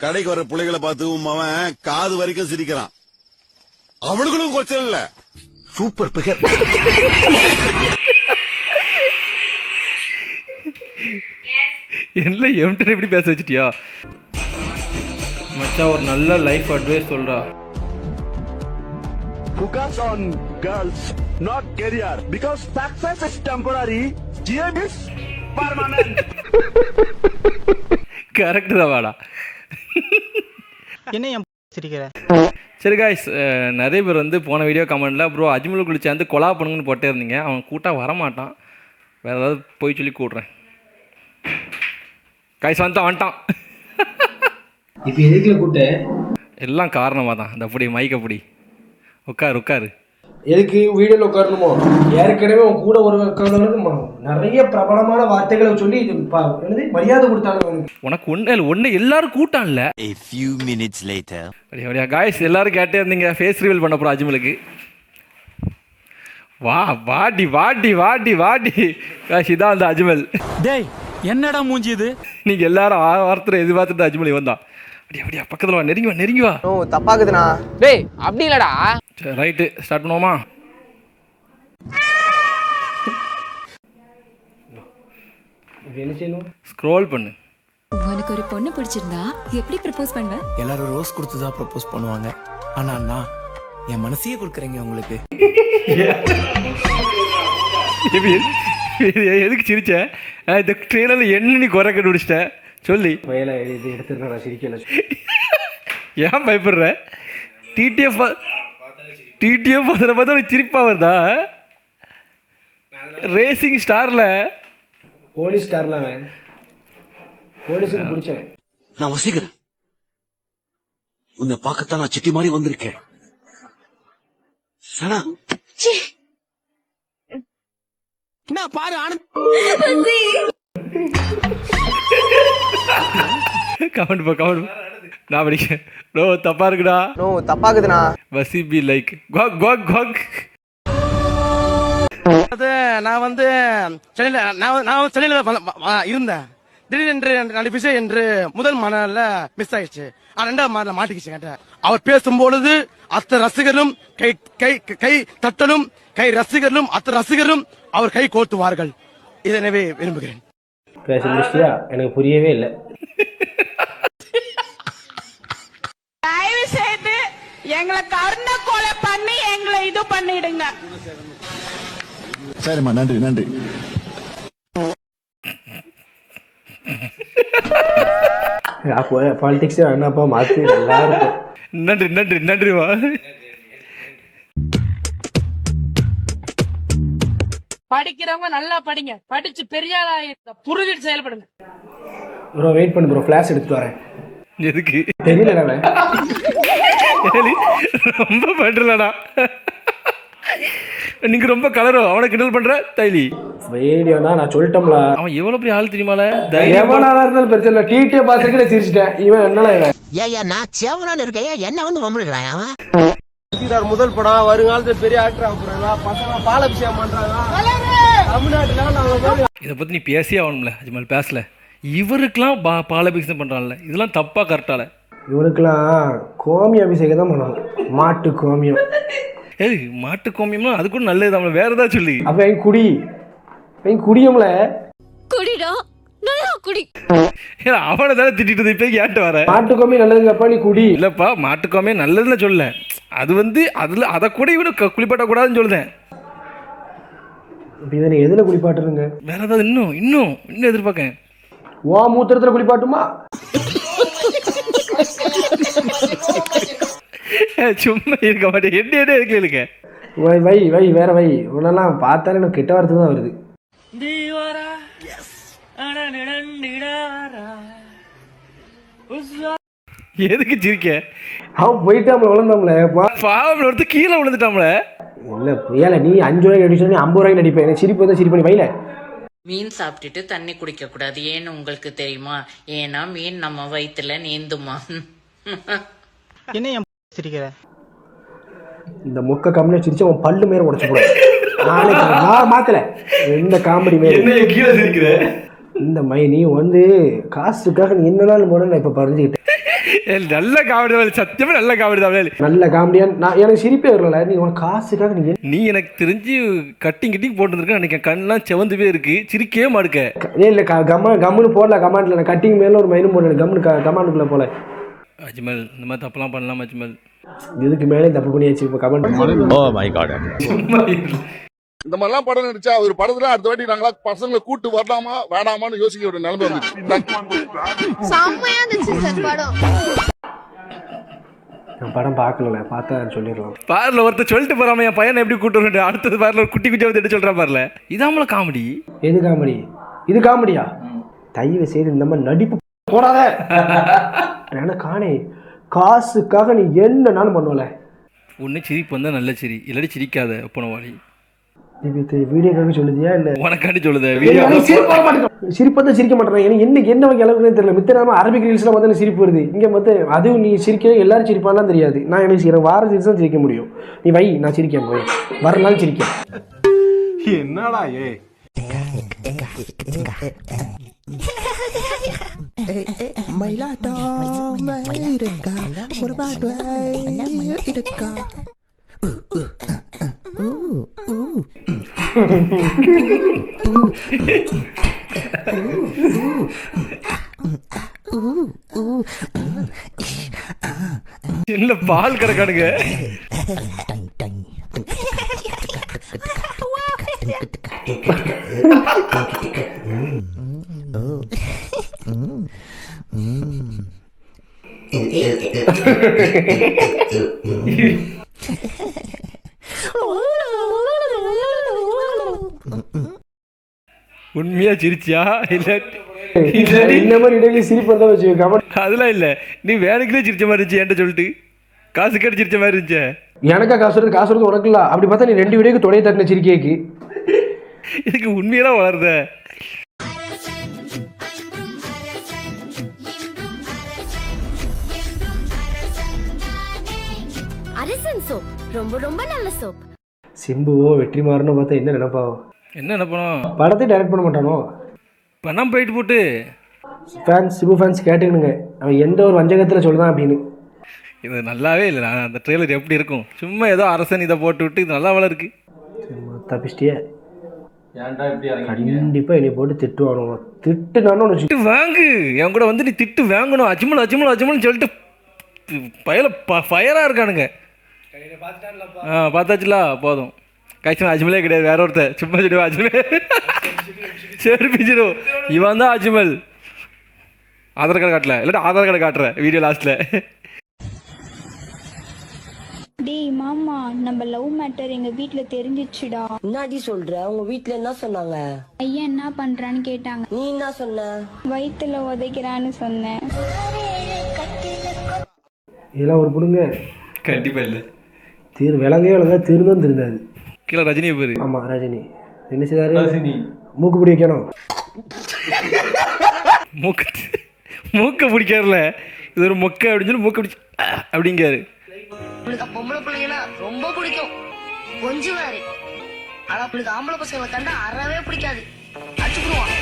கடைக்கு வர பிள்ளைகளை பார்த்து அவன் காது வரைக்கும் சிரிக்கிறான். அவனுங்களும் கொச்சல் இல்ல. Super figure. என்ன எம்டன் எப்படி பேச வச்சிட்டியா மச்சான்? ஒரு நல்ல லைஃப் அட்வைஸ் சொல்றா. Focus on girls, not career, because success is temporary, GM is permanent. Correct தான் வாடா. என்ன என் சிரிக்கிற? சரி காய்ஸ், நிறைய பேர் வந்து போன வீடியோ கமெண்ட்டில் ப்ரோ அஜ்மல் குளிச்சு வந்து கொலா பண்ணுங்கன்னு போட்டே இருந்தீங்க. அவன் கூட்டா வரமாட்டான், வேறு ஏதாவது போய் சொல்லி கூடுறேன். காய்ஸ் வந்துட்டான். இப்போ எதுக்குல கூட்ட? எல்லாம் காரணமாக தான். இந்த அப்படி மைக் அப்படி உட்காரு. எதுக்கு வீடியோவில் உட்காரணுமோ? ஏற்கனவே உன் கூட ஒரு உட்கார்ந்தவனுக்கு நிறைய பிரபலமான வார்த்தைகளை சொல்லி இது என்னது மரியாதை கொடுத்தாங்க. உனக்கு ஒன்று எல்லாரும் கூட்டான்ல. A few minutes later. அப்படியா காய்ஸ், எல்லாரும் கேட்டே இருந்தீங்க ஃபேஸ் ரிவீல் பண்ண போகிறோம் அஜ்மலுக்கு. வாடி காய்ஸ், இதான் அந்த அஜ்மல். டேய் என்னடா மூஞ்சி இது? நீங்கள் எல்லாரும் வார்த்தை எதிர்பார்த்துட்டு அஜ்மல் இவன் தான். அப்படியா பக்கத்தில் வா, நெருங்கி வா. ஓ தப்பாக்குதுண்ணா. டேய் அப்படி இல்லடா. சரி ரைட்டு, ஸ்டார்ட் பண்ணுவோமா? என்ன செய்யணும்? ஸ்க்ரோல் பண்ணு. உனக்கு ஒரு பொண்ணு பிடிச்சிருந்தா எப்படி ப்ரப்போஸ் பண்ணுவ? எல்லாரும் ரோஸ் கொடுத்து தான் ப்ரப்போஸ் பண்ணுவாங்க. ஆனா அண்ணா என் மனசையே கொடுக்குறீங்க உங்களுக்கு. எதுக்கு சிரிச்ச? இந்த ட்ரெயிலரில் என்ன நீ குறை கண்டுபிடிச்சிட்ட சொல்லி வயலை இது எடுத்துருக்க நான் சிரிக்கல. ஏன் பயப்படுற? டிடிஎஃப் பார்த்தா சிரிப்பா வருதா? ரேசிங் ஸ்டாரில் போலீஸ் ஸ்டார்ல அவன் போலீஸுக்கு பிடிச்சேன். நான் வசிக்கிறேன். உன்னை பார்க்கத்தான் நான் சிட்டி மாதிரி வந்திருக்கேன். சனா என்ன பாரு ஆனந்த். கமெண்ட் நான் படிக்கிறேன். நோ தப்பா இருக்குடா. நோ தப்பாக்குதுண்ணா. வசிபி லைக் குவாக். நான் வந்து சென்னையில இருந்தேன். திடீரென்று 2 விஷயம் என்று முதல் மணல மிஸ் ஆயிடுச்சு. 2வது மணல மாட்டிக்கிச்சு. கேட்டேன் அவர் பேசும்பொழுது அத்த ரசிகர்களும் கை தட்டலும், கை ரசிகர்களும் அத்த ரசிகர்களும் அவர் கை கோர்த்துவார்கள். இதனவே விரும்புகிறேன். பேச முடிச்சியா? எனக்கு புரியவே இல்லை. தயவு செய்து எங்களை கருணை கொலை பண்ணி எங்களை இது பண்ணிடுங்க. சரிம்மா, நன்றி. பாலிடிக்ஸ் என்னப்பா மாற்றி நல்லா இருக்கும். நன்றிவா. படிக்கிறவங்க நல்லா படிங்க, படிச்சு பெரிய புரிஞ்சிட்டு செயல்படுங்க. ப்ரோ வெயிட் பண்ணு ப்ரோ, ஃபிளாஷ் எடுத்து வரேன். எதுக்கு தெரியல. ரொம்ப பண்றலடா. நீங்க ரொம்ப கலரோ அவனை கிண்டல் பண்ற தைலி. வீடியோனா நான் சொல்லிட்டோம்ல, அவன் எவ்வளவு பெரிய ஆள் தெரியுமால. எவனா இருந்தாலும் பிரச்சனை இல்லை. டிடியே பார்த்துட்டு சிரிச்சிட்டேன். இவன் என்னடா இவன்? நான் சேவனான்னு இருக்கேன், என்ன வந்து வம்பிடுறான் அவன். முதல் படம் வருங்காலத்துல பெரிய ஆக்டர் ஆக போறாங்க. பசங்க பாலாபிஷேகம் பண்றாங்க தமிழ்நாட்டுல. இதை பத்தி நீ பேசியே ஆகணும்ல அஜ்மல், பேசல. இவருக்கெல்லாம் பாலாபிஷேகம் பண்றான்ல, இதெல்லாம் தப்பா கரெக்டால? இவனுக்கெல்லாம் கோமி அபிஷேகம் தான் பண்ணணும். மாட்டு கோமியம். ஏய் மாட்டு கோமியம்னா அது கூட நல்லது. வேற ஏதாவது சொல்லி. அப்ப என் குடியம்ல குடிடா நல்லா குடி. அவனை தானே திட்டிட்டு இப்ப ஏன்ட்டு வர? மாட்டு கோமி நல்லதுங்கப்பா, நீ குடி. இல்லப்பா, மாட்டு கோமியம் நல்லதுன்னு சொல்ல. அது வந்து அதுல அதை கூட இவனு குளிப்பாட்ட கூடாதுன்னு சொல்லுதேன். இதனை எதுல குளிப்பாட்டுருங்க? வேற ஏதாவது இன்னும் எதிர்பார்க்கேன். ஓ மூத்திரத்துல குளிப்பாட்டுமா? சும்மா இருக்க மாட்டேன். என்ன இருக்கு? வை வேற வை. உன்னெல்லாம் பார்த்தாலே எனக்கு கெட்ட வார்த்தை தான் வருது. எதுக்கு சிரிக்க? அவன் போயிட்டாம்ல, விழுந்தாம்ல. பாவம் ஒருத்தர் கீழே விழுந்துட்டாம்ல. இல்ல புரியல. நீ 5 ரூபாய்க்கு நடிச்சு 50 ரூபாய்க்கு நடிப்பேன். எனக்கு சிரிப்பு வந்து சிரிப்பு பண்ணி வைல. மீன் சாப்பிட்டுட்டு தண்ணி குடிக்க கூடாது. ஏன்னு உங்களுக்கு தெரியுமா? ஏன்னா மீன் நம்ம வயிற்றுல நீந்துமா. என்ன என் சிரிக்கிற? இந்த மொக்க காமெடி சிரிச்சு அவன் பல்லு மேல உடைச்சு போட. நான் மாத்தல இந்த காமெடி மேல கீழே சிரிக்கிற. இந்த நீ வந்து காசுக்காக நீ என்னனாலும் போட நான் இப்ப பறிஞ்சுக்கிட்டேன். நல்ல காமெடி தான் சத்தியமா நல்ல காமெடி தான். நல்ல காமெடியா நான் எனக்கு சிரிப்பே வரல. நீ உனக்கு காசுக்காக நீ எனக்கு தெரிஞ்சு கட்டிங் போட்டுருக்க அன்னைக்கு கண்ணெல்லாம் செவந்துவே இருக்கு, சிரிக்கவே மாடுக்க. இல்ல கம்முன்னு போடல கமாண்ட்ல. நான் கட்டிங் மேல ஒரு மைனும் போடல, கம்முன்னு கமாண்டுக்குள்ள போல. அஜ்மல் இந்த மாதிரி தப்பெல்லாம் பண்ணலாம் அஜ்மல். இதுக்கு மேலே தப்பு பண்ணியாச்சு. இப்போ கமெண்ட் Oh my god. இந்த மாதிரிலாம் படம் நடிச்சா ஒரு படத்துல அடுத்த வாட்டி நாங்களா பசங்களை கூட்டு வரலாமா வேணாமான்னு யோசிக்க ஒரு நிலைமை வந்துச்சு. செம்மையா இருந்துச்சு சார் படம். நான் படம் பார்க்கல, பார்த்தா சொல்லிடலாம். பார்ல ஒருத்தர் சொல்லிட்டு போறாம என் பையனை எப்படி கூட்டு வரணும், அடுத்தது பார்ல ஒரு குட்டி குட்டியா வந்து சொல்றா பார்ல. இதாமல காமெடி. எது காமெடி? இது காமெடியா? தயவு செய்து இந்த மாதிரி நடிப்பு போடாத. எனக்கு காணே காசுக்காக நீ என்னன்னாலும் பண்ணுவல. ஒன்னு சிரிப்பு வந்தா நல்ல சிரி, இல்லாட்டி சிரிக்காத போனவாளி. வீடியோக்காக சொல்லுதியா இல்ல உனக்காண்டி சொல்லுத? சிரிப்பு தான் சிரிக்க மாட்டேன். என்ன வகை அளவுக்குன்னு தெரியல. மித்த நேரம் அரபிக் ரீல்ஸ்ல பார்த்தா சிரிப்பு வருது. இங்க பார்த்து அதுவும் நீ சிரிக்க எல்லாரும் சிரிப்பான்லாம் தெரியாது. நான் எனக்கு வார சிரிச்சு தான் சிரிக்க முடியும். நீ வை, நான் சிரிக்கேன் போய் வரலாலும் சிரிக்கேன். என்னடா ஏ என்ன பால் கறக்கானுங்க. உண்மையா சிரிச்சியா இல்ல இந்த மாதிரி இடையில சிரிப்பு தான் வச்சு கமெண்ட். அதெல்லாம் இல்ல, நீ வேலைக்குள்ளே சிரிச்ச மாதிரி இருந்துச்சு என்கிட்ட சொல்லிட்டு. காசு கேட்டு சிரிச்ச மாதிரி இருந்துச்சு. எனக்கா காசு வருது உனக்கு இல்ல. அப்படி பார்த்தா நீ 2 வீடியோக்கு தொடைய தட்டின சிரிக்கைக்கு இதுக்கு உண்மையெல்லாம் வளருத. அரசன் சோப் ரொம்ப ரொம்ப நல்ல சோப். சிம்புவோ வெற்றிமாறனோ பார்த்தா என்ன நினைப்பாவோ? என்ன நினைப்பணும்? படத்தை டைரக்ட் பண்ண மாட்டானோ? பணம் போயிட்டு போட்டு சிம்பு ஃபேன்ஸ் கேட்டுக்கணுங்க, அவன் எந்த ஒரு வஞ்சகத்தில் சொல்லுதான் அப்படின்னு. இது நல்லாவே இல்லை. நான் அந்த ட்ரெய்லர் எப்படி இருக்கும், சும்மா ஏதோ அரசன் இதை போட்டு விட்டு இது நல்லா வளருக்கு. தப்பிச்சிட்டியே. கண்டிப்பா என்னை போட்டு திட்டுவானோ, திட்டுனானு திட்டு வாங்கு. என் கூட வந்து நீ திட்டு வாங்கணும். அஜ்மல் அஜ்மல் அஜ்மல்னு சொல்லிட்டு பயல ஃபயராக இருக்கானுங்க. பார்த்தாச்சுல போதும். கஷ்டம் அஜ்மலே கிடையாது, வேற ஒருத்தர் சும்மா சொல்லுவா அஜ்மல். சரி பிஜிரோ, இவன் தான் அஜ்மல். ஆதார் கார்டு காட்டல, இல்லாட்டி ஆதார் கார்டு காட்டுற வீடியோ லாஸ்ட்ல. டேய் மாமா, நம்ம லவ் மேட்டர் எங்க வீட்ல தெரிஞ்சிச்சுடா. என்னடி சொல்ற? உங்க வீட்ல என்ன சொன்னாங்க? ஐயா என்ன பண்றான்னு கேட்டாங்க. நீ என்ன சொன்ன? வயித்துல உதைக்கிறான்னு சொன்னேன். இதெல்லாம் ஒரு புடுங்க. கண்டிப்பா இல்லை. விலங்கே விலங்க திருதான் திருந்தாது. கீழே ரஜினி பேரு. ஆமா ரஜினி என்ன செய்தாரு? ரஜினி மூக்கு பிடி வைக்கணும். மூக்க பிடிக்காருல, இது ஒரு மொக்க அப்படின்னு சொல்லி மூக்க பிடிச்சி அப்படிங்காரு. பொம்பளை பிள்ளைங்கன்னா ரொம்ப பிடிக்கும், கொஞ்சுவாரு. ஆனா அவளுக்கு ஆம்பளை பசங்களை கண்டா அறவே பிடிக்காது, அடிச்சுடுவான்.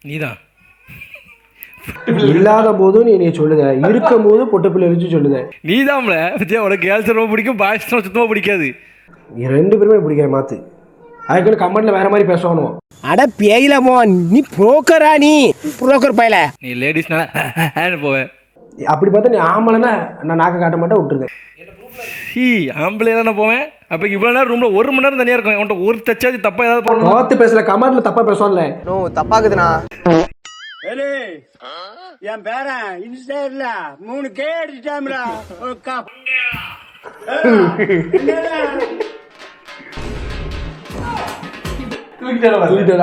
நீதான் இல்லாத போதும் நீ சொல்லுத, இருக்கும் போது பொட்ட பிள்ளை வச்சு சொல்லுத. நீதான்ல விஜய், உனக்கு கேர்ள்ஸ் ரொம்ப பிடிக்கும், பாய்ஸ் சுத்தமாக பிடிக்காது. 2 பேருமே பிடிக்காது மாத்து. அதுக்கு கமெண்ட்ல வேற மாதிரி பேசணும். அட பேயிலமோ, நீ புரோக்கரா? நீ புரோக்கர் பையல. நீ லேடிஸ்னால போவேன். அப்படி பார்த்தா நீ ஆம்பளைன்னா நான் நாக்க காட்ட மாட்டேன், விட்டுருந்தேன். ஆம்பளை தானே போவேன். அப்போ இவ்வளோ நேரம் ரூம்ல 1 மணி நேரம் தனியாக இருக்கும். உன்ட்ட ஒரு தச்சாச்சு தப்பா ஏதாவது போடணும். பார்த்து பேசல, கமெண்ட்ல தப்பா பேசுவான்ல. நோ தப்பாக்குதுண்ணா. என் பேரன் இன்ஸ்டா 3K அடிச்சாம்டா.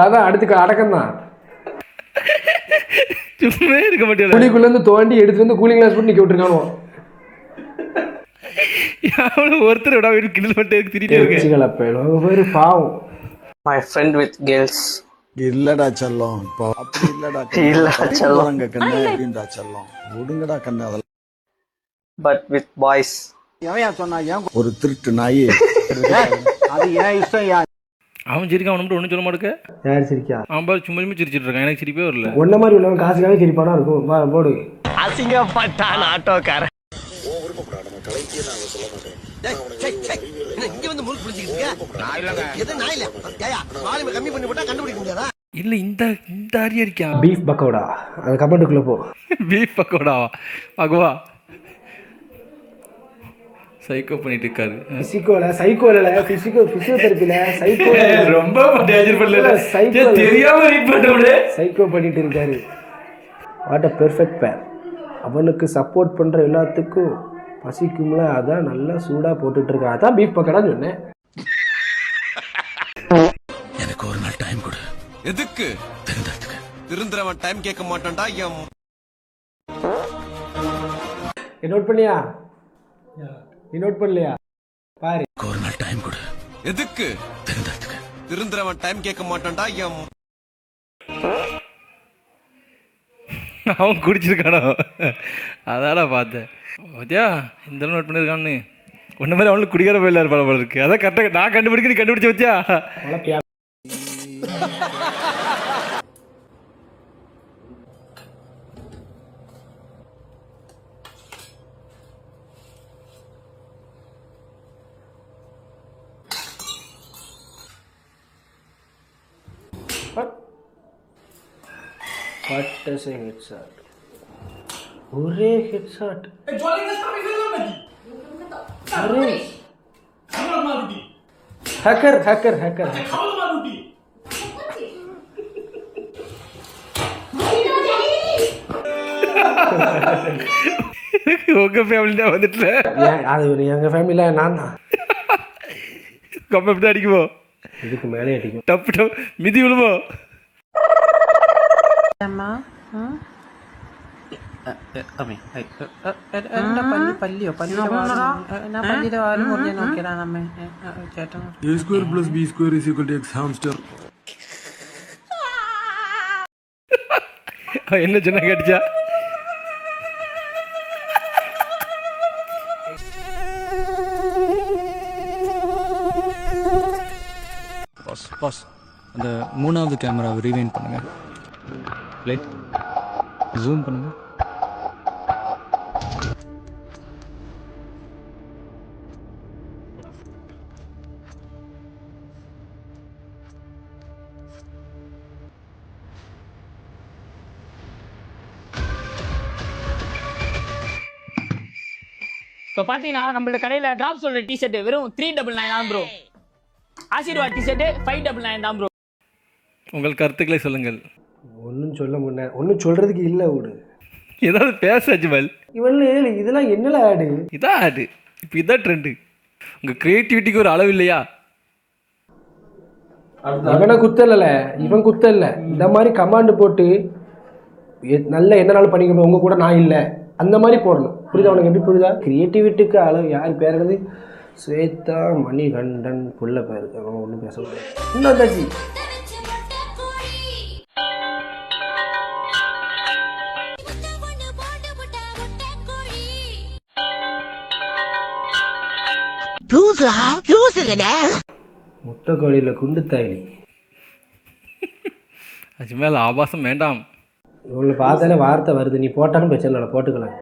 அதான் அடுத்து அடக்கம் தான். சும்மா இருக்க மாட்டேன். கூலிக்குள்ள இருந்து தோண்டி எடுத்து வந்து கூலிங் கிளாஸ் போட்டு நிக்க விட்டுருக்கானோ. ஒருத்தர் விட கிண்டல் பண்ணிட்டு திரிட்டே இருக்கு. பாவம். My friend with girls. இல்லடா செல்லம், இப்போ அப்படி இல்லடா. இல்லடா செல்லம், கண்ணு அப்படின்றா செல்லம். ஒடுங்கடா கண்ணு. அதெல்லாம் பட் வித் பாய்ஸ். எவன் சொன்னா? ஒரு திருட்டு நாய். அது ஏன் இஷ்டம். அவன் சிரிக்க அவன் மட்டும் ஒன்றும் சொல்ல மாட்டேங்க. யார் சிரிக்கா? அவன் பாரு சும்மா சிரிச்சிட்டு இருக்கான். எனக்கு சிரிப்பே வரல. ஒன்ன மாதிரி உள்ளவன் காசுக்காக சிரிப்பானா இருக்கும். வா போடு. அசிங்கப்பட்டான் ஆட்டோக்காரன். இல்ல இந்த இந்த அரியா இருக்கா? பீஃப் பக்கோடா. அந்த கமெண்ட்டுக்குள்ள போ. பீஃப் பக்கோடாவா? பகவா சைக்கோ பண்ணிட்டு இருக்காரு. பிசியோதெரபில சைக்கோ ரொம்ப டேஞ்சர் பண்ணல. சைக்கோ தெரியாம ரீட் பண்றவனே சைக்கோ பண்ணிட்டு இருக்காரு. வாட் அ பெர்ஃபெக்ட் பேர். அவனுக்கு சப்போர்ட் பண்ற எல்லாத்துக்கும் பசிக்கும்ல, அதான் நல்லா சூடா போட்டுட்டு இருக்கா. அதான் பீஃப் பக்கோடான்னு சொன்னேன். எனக்கு ஒரு நாள் டைம் கொடு. எதுக்கு? திருந்துறவன் டைம் கேட்க மாட்டான்டா. நோட் பண்ணியா? நீ நோட் பண்ணலையா? பாரு. ஒரு நாள் டைம் கொடு. எதுக்கு? திருந்துறவன் டைம் கேட்க மாட்டான்டா. அவன் குடிச்சிருக்கானோ அதாடா பார்த்தேன். ஓதியா இந்த நோட் பண்ணியிருக்கான்னு ஒன்ன மாதிரி அவனுக்கு குடிக்கிற போயில இருப்பாள் போல இருக்கு. அதான் கரெக்டாக நான் கண்டுபிடிக்க நீ கண்டுபிடிச்ச வச்சியா? ஒரே ஹெட்ஷாட். Hacker hacker hacker. உங்க ஃபேமிலி தான் வந்துட்டுல. அது எங்க ஃபேமிலியில நான் தான். கம்மி தான் அடிக்குமோ? இதுக்கு மேலே அடிக்கும். டப்பு டப்பு மிதி விழுமோ? என்ன சொன்ன கேட்டுச்சா? பாஸ் அந்த 3வது கேமராவை ரீவைண்ட் பண்ணுங்க. லைட் ஜூம் பண்ணுங்க. இப்போ பார்த்தீங்கன்னா நம்மளோட கடையில் ட்ராப் சொல்ற டிஷர்ட் வெறும் 399 தான் ப்ரோ. ஆசீர்வாத் டிஷர்ட் 599 தான் ப்ரோ. உங்கள் கருத்துக்களை சொல்லுங்கள். ஒன்றும் சொல்ல முன்ன ஒன்றும் சொல்றதுக்கு இல்லை. விடு, ஏதாவது பேச அஜ்மல். இவன் இதெல்லாம் என்னல ஆடு? இதான் ஆடு. இப்போ இதான் ட்ரெண்டு. உங்கள் க்ரியேட்டிவிட்டிக்கு ஒரு அளவு இல்லையா? இவனை குத்தல, இவன் குத்தல. இந்த மாதிரி கமாண்டு போட்டு நல்ல என்னனாலும் பண்ணிக்கணும். உங்க கூட நான் இல்லை அந்த மாதிரி போடணும். புரியுதா? உனக்கு எப்படி புரியுதா? கிரியேட்டிவிட்டிக்கு அளவு. யார் பேர் என்னது? ஸ்வேதா மணிகண்டன் புள்ள பேர். அவன் ஒன்றும் பேச முடியாது. இன்னும் தாச்சி முட்டை கோழியில் குண்டு தாயலி. அஜ்மல் ஆபாசம் வேண்டாம். இவங்களை பார்த்தாலே வார்த்தை வருது. நீ போட்டாலும் பிரச்சனை இல்லை, போட்டுக்கலாம்.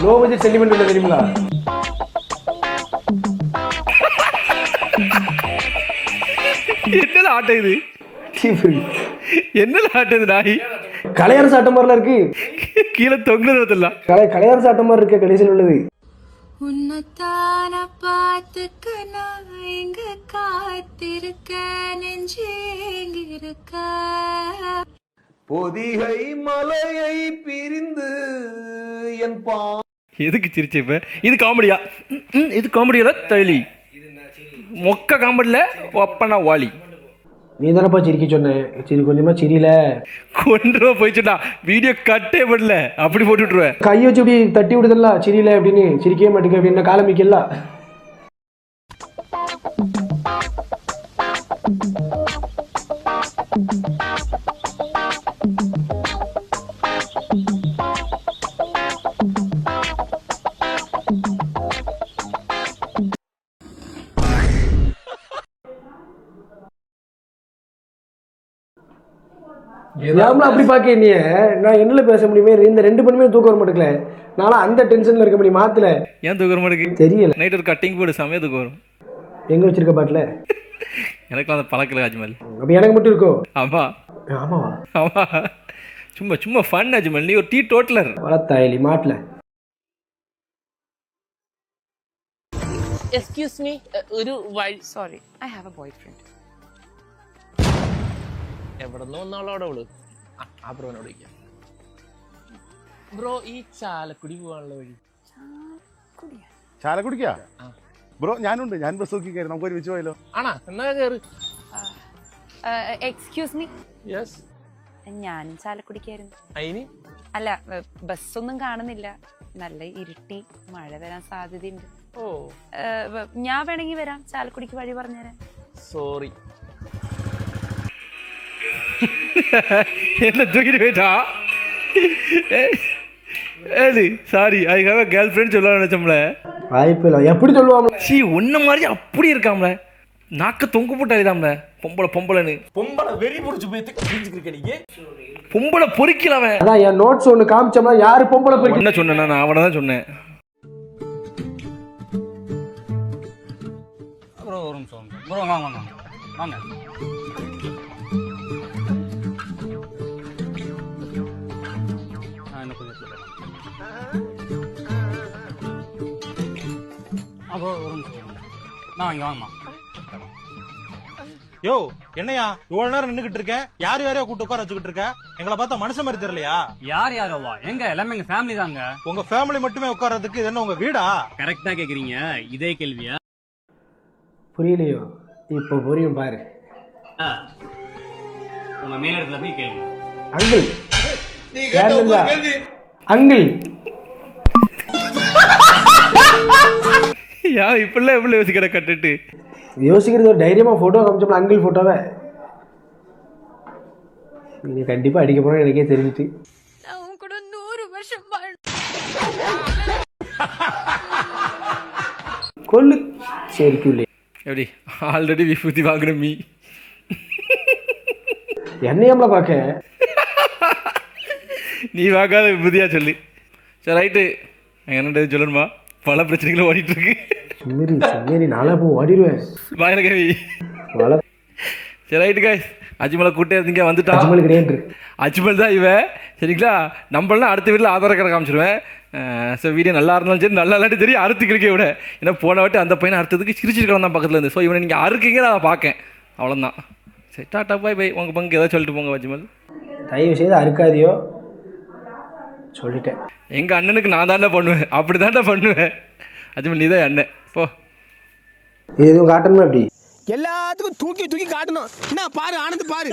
லோ பட்ஜெட் சென்டிமெண்ட் இல்லை தெரியுங்களா? என்ன ஆட்டம் இது? என்ன ஆட்டம் இது? நாய் கலையரசு ஆட்டம் மாதிரிலாம் இருக்கு. கீழே தொங்குறதுல கலையரசு ஆட்டம் மாதிரி இருக்க கடைசியில் உள்ளது. உன்னத்தான பார்த்துக்க நான் எங்க காத்திருக்க நெஞ்சு எங்கிருக்க. பொதிகை மலையை பிரிந்து என் பா. எதுக்கு சிரிச்ச இப்ப? இது காமெடியா? இது காமெடியில தழி மொக்க காமெடியில ஒப்பனா வாலி. நீ தானப்பா சிரிக்க சொன்னேன். சரி கொஞ்சமா சிரியில கொண்டு போயிச்சுடா. வீடியோ கட்டே பண்ணல, அப்படி போட்டு விட்டுருவேன். கையை வச்சு இப்படி தட்டி விடுதல்ல சிரியில அப்படின்னு. சிரிக்கவே மாட்டேங்க அப்படின்னு காலமிக்கல. ஏம்ல அப்படி பார்க்க நீ நான் என்னல பேச முடியுமே இந்த 2 பண்ணுமே தூக்க வர மாட்டேங்கல நானும் அந்த டென்ஷன்ல இருக்க முடியும் மாத்தல ஏன் தூக்க வர மாட்டேங்குது தெரியல நைட் ஒரு கட்டிங் போடு சமயம் தூக்க வரும் எங்க வச்சிருக்க பாட்டில எனக்கு அந்த பழக்கல அஜ்மல் அப்ப எனக்கு மட்டும் இருக்கோ ஆமா ஆமாவா ஆமா சும்மா சும்மா ஃபன் அஜ்மல் நீ ஒரு டீ டோட்டலர் வளத்தாயலி மாட்டல എക്സ്ക്യൂസ് മീ ഒരു വഴി sorry I have a boyfriend എവിടെന്നോ ഒന്നാളോടെ അവള് ആ ബ്രോനോട് ചോദിക്കാം ബ്രോ ഈ ചാലക്കുടി പോകാനുള്ള വഴി ചാലക്കുടിക്കാ ബ്രോ ഞാനുണ്ട് ഞാൻ ബസ് നോക്കി കയറി നമുക്ക് ഒരുമിച്ച് പോയല്ലോ ആണാ എന്നാ കയറ് എക്സ്ക്യൂസ് മീ യെസ് ഞാനും ചാലക്കുടിക്കായിരുന്നു അതിന് അല്ല ബസ്സൊന്നും കാണുന്നില്ല നല്ല ഇരുട്ടി മഴ വരാൻ സാധ്യതയുണ്ട് ഓ ഞാൻ വേണമെങ്കിൽ വരാം ചാലക്കുടിക്ക് വഴി പറഞ്ഞുതരാം സോറി என்ன தூக்கிட்டு போயிட்டா ஏது sorry I have a girl friend சொல்ல நினைச்சோம்ல வாய்ப்பு இல்லை எப்படி சொல்லுவாங்க சி ஒன்ன மாதிரி அப்படி இருக்காம்ல நாக்க தொங்க போட்டு அழுதாம்ல பொம்பளை பொம்பளைன்னு பொம்பளை வெறி புடிச்சு போய் தெரிஞ்சுக்கிருக்க நீங்க பொம்பளை பொறுக்கல அவன் அதான் என் நோட்ஸ் ஒன்று காமிச்சோம்னா யாரு பொம்பளை பொறுக்கி என்ன சொன்னேன் நான் அவனை தான் சொன்னேன் ப்ரோ ஒரு நிமிஷம் ப்ரோ வாங்க வாங்க வாங்க இன்னும் கொஞ்சம் ப்ரோ ஒரு நிமிஷம் நான் இங்கே வாங்கம்மா யோ என்னையா இவ்வளவு நேரம் நின்னுகிட்டு இருக்கேன் யார் யாரையா கூட்டு உட்கார வச்சுக்கிட்டு இருக்க எங்களை பார்த்தா மனுஷன் மாதிரி தெரியலையா யார் யாரோவா எங்க எல்லாமே எங்க ஃபேமிலி தாங்க உங்க ஃபேமிலி மட்டுமே உட்கார்றதுக்கு இது என்ன உங்க வீடா கரெக்டா கேக்குறீங்க இதே கேள்வியா புரியலையோ இப்போ புரியும் பாரு உங்க மேலிடத்துல போய் கேளுங்க அங்கிள் அங்கிள் யா இப்பெல்லாம் எப்படி யோசிக்கிற கட்டுட்டு யோசிக்கிறது ஒரு தைரியமா போட்டோ காமிச்சோம்ல அங்கிள் போட்டோவை நீ கண்டிப்பா அடிக்க போறோம் எனக்கே தெரிஞ்சிட்டு நான் கூட 100 வருஷம் கொல்லு சரிக்குள்ளே எப்படி ஆல்ரெடி விபூதி வாங்குற மீ என்னையாமல பார்க்க நீ வாங்காத விபூதியா சொல்லு சரி ரைட்டு என்னது சொல்லணுமா பல பிரச்சனைகளும் ஓடிட்டு இருக்கு சுமேரி நாளா போ ஓடிடுவேன் வாயில கேவி சரி ரைட்டு காய்ஸ் அஜ்மலை கூட்டே இருந்தீங்க வந்துட்டா அஜ்மல் கிடையாது அஜ்மல் தான் இவன் சரிங்களா நம்மளாம் அடுத்த வீட்டில் ஆதார கார்டை காமிச்சிடுவேன் ஸோ வீடியோ நல்லா இருந்தாலும் சரி நல்லா இல்லாட்டி தெரியும் அறுத்து கிளிக்க விட ஏன்னா போன வாட்டி அந்த பையனை அறுத்ததுக்கு சிரிச்சிருக்கலாம் தான் பக்கத்தில் இருந்து ஸோ இவனை நீங்கள் அறுக்கீங்க நான் பார்க்கேன் அவ்வளோதான் சரி டாட்டா பாய் பை உங்கள் பங்கு ஏதாவது சொல்லிட்டு போங்க அஜ்மல் தயவு செய்து அறுக்காதியோ சொல்லிட்டேன் எங்கள் அண்ணனுக்கு நான் தானே பண்ணுவேன் அப்படி தானே பண்ணுவேன் அஜ்மல் நீ தான் அண்ணன் போ இது எதுவும் காட்டணுமா எப்படி எல்லாத்துக்கும் தூக்கி தூக்கி காட்டணும் என்ன பாரு ஆனந்த் பாரு